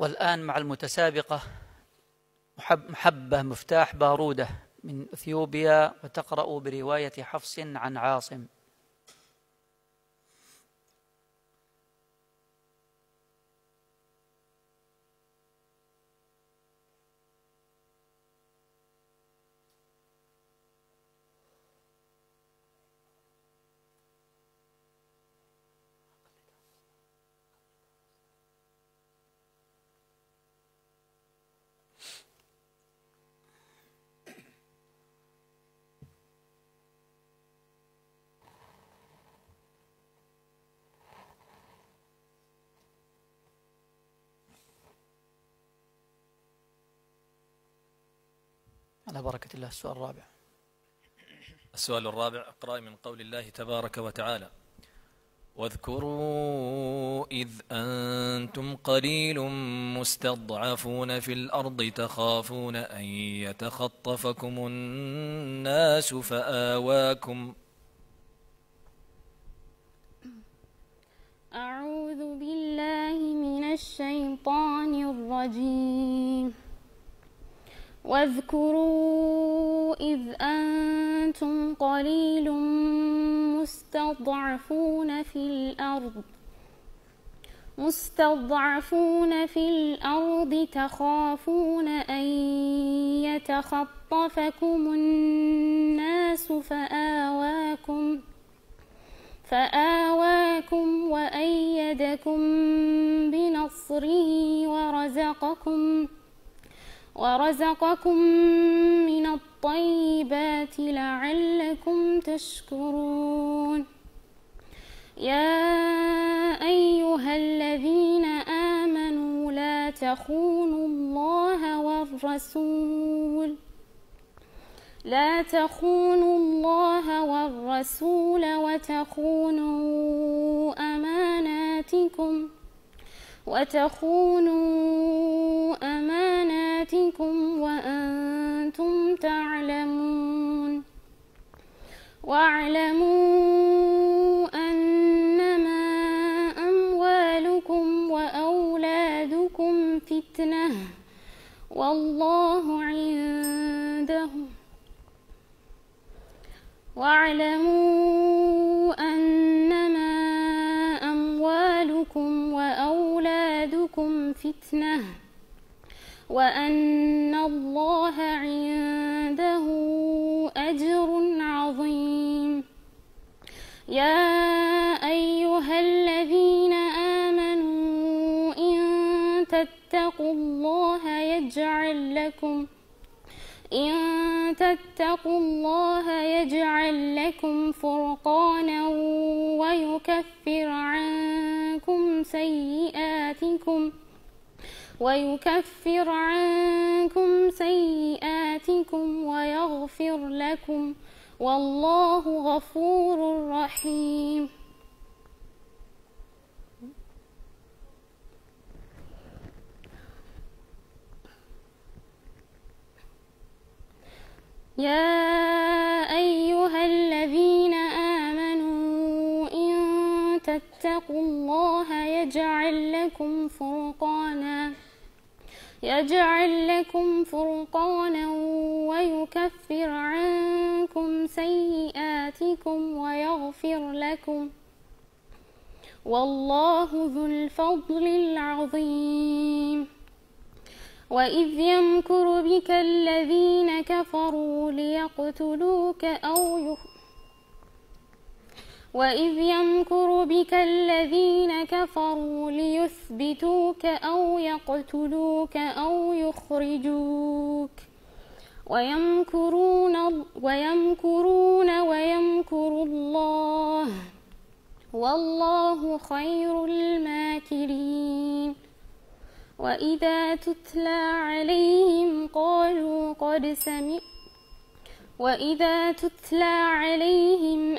والآن مع المتسابقة محبة مفتاح بارودة من إثيوبيا، وتقرأ برواية حفص عن عاصم. على بركة الله. السؤال الرابع. السؤال الرابع: اقرأ من قول الله تبارك وتعالى: واذكروا إذ أنتم قليل مستضعفون في الأرض تخافون أن يتخطفكم الناس فآواكم. أعوذ بالله من الشيطان الرجيم. واذكروا إذ أنتم قليل مستضعفون في الأرض تخافون أن يتخطفكم الناس فآواكم وأيدكم بنصره ورزقكم من الطيبات لعلكم تشكرون. يا أيها الذين آمنوا لا تخونوا الله والرسول وتخونوا أماناتكم وأنتم تعلمون. واعلموا أنما أموالكم وأولادكم فتنة والله وأن الله عنده أجر عظيم. يا أيها الذين آمنوا إن تتقوا الله يجعل لكم فرقانا ويكفر عنكم سيئاتكم ويغفر لكم والله غفور رحيم. يا أيها الذين آمنوا إن تتقوا الله يجعل لكم فرقانا ويكفر عنكم سيئاتكم ويغفر لكم والله ذو الفضل العظيم. وإذ يمكر بك الذين كفروا ليثبتوك أو يقتلوك أو يخرجوك ويمكرون ويمكر الله والله خير الماكرين. وإذا تتلى عليهم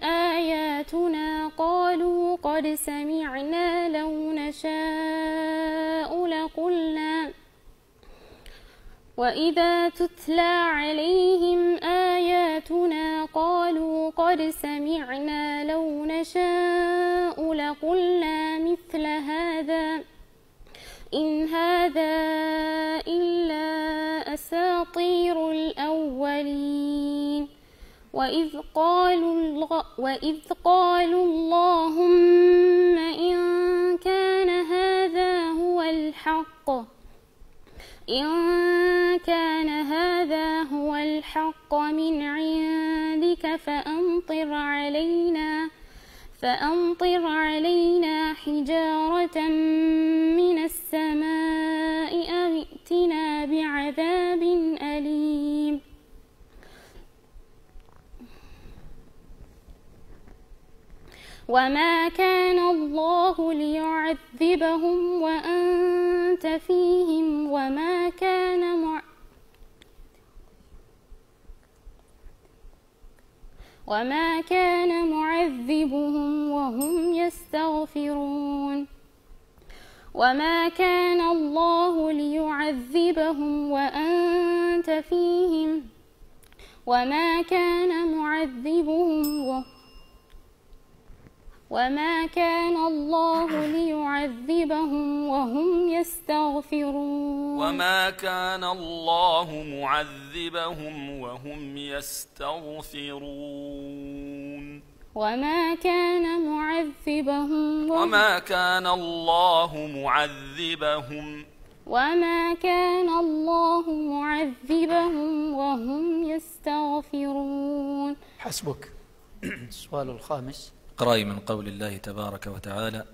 آياتنا قالوا قد سمعنا لو نشاء لقلنا مثل هذا إن هذا إلا أساطير الأولين وإذ قالوا اللهم إن كان هذا هو الحق من عندك فأمطر علينا حجارة من السماء أو ائتنا بعذاب أليم وما كان الله ليعذبهم وأنت فيهم وما كان معذبهم وهم يستغفرون وما كان الله ليعذبهم وأنت فيهم وما كان الله ليعذبهم وهم يستغفرون وما كان الله معذبهم وهم يستغفرون وما كان معذبهم وما كان الله معذبهم وهم يستغفرون. حسبك. السؤال الخامس. اقرأي من قول الله تبارك وتعالى: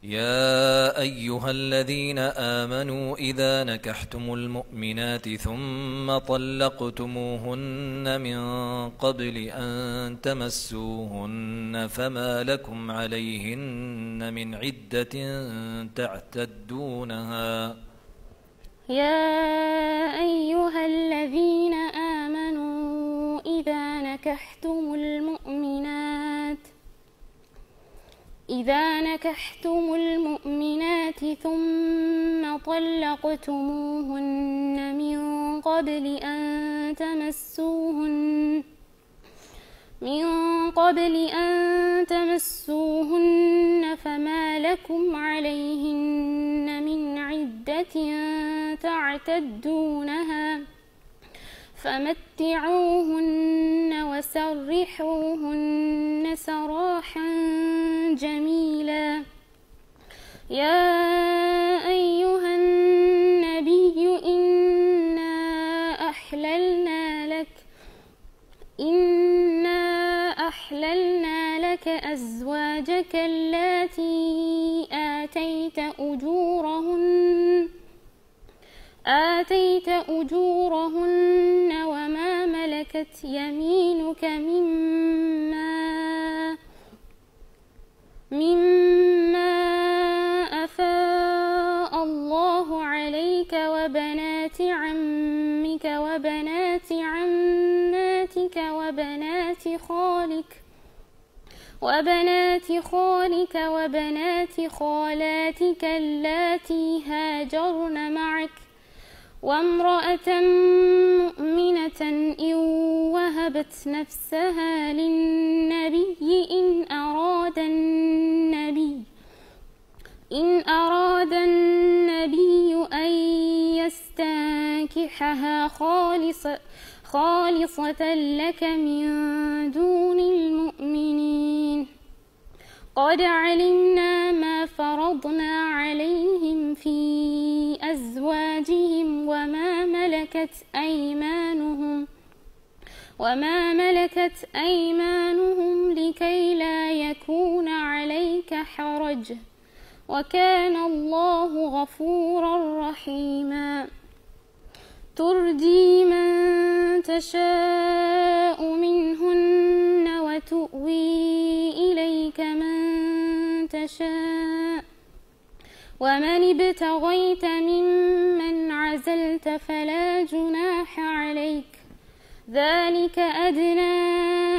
يا أيها الذين آمنوا إذا نكحتم المؤمنات ثم طلقتموهن من قبل أن تمسوهن فما لكم عليهن من عدة تعتدونها. يا أيها الذين آمنوا إذا نكحتم المؤمنات ثم طلقتموهن من قبل أن تمسوهن فما لكم عليهن من عدة تعتدونها فمتعوهن وسرحوهن سراحا جميلا. يا أيها النبي إنا أحللنا لك أزواجك اللاتي آتيت أجورهن وما ملكت يمينك مما أفاء الله عليك وبنات عمك وبنات عماتك وبنات خالك وبنات خالاتك اللاتي هاجرن معك وامرأة مؤمنة إن وهبت نفسها للنبي إن أراد النبي أن يستنكحها خالصة لك من دون المؤمنين. قد علمنا ما فرضنا عليهم في أزواجهم وما ملكت أيمانهم لكي لا يكون عليك حرج وكان الله غفورا رحيما. ترجي من تشاء منهن وتؤوي إليك من تشاء ومن ابتغيت ممن عزلت فلا جناح عليك. ذلك أدنى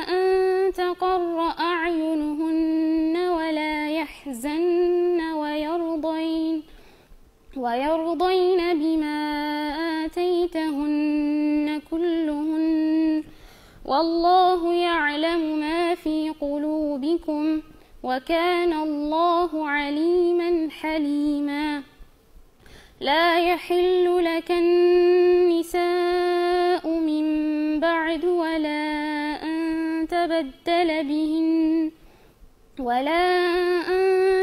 أن تقر أعينهن ولا يحزن ويرضين بما آتيتهن كلهن والله يعلم ما في قلوبكم وكان الله عليما حليما. لا يحل لك النساء من بعد ولا أن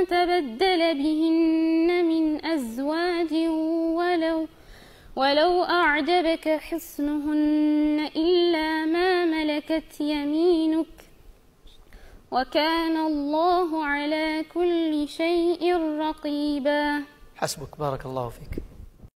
تبدل بهن من أزواج ولو أعجبك حسنهن إلا ما ملكت يمينك وكان الله على كل شيء رقيبا. حسبك، بارك الله فيك.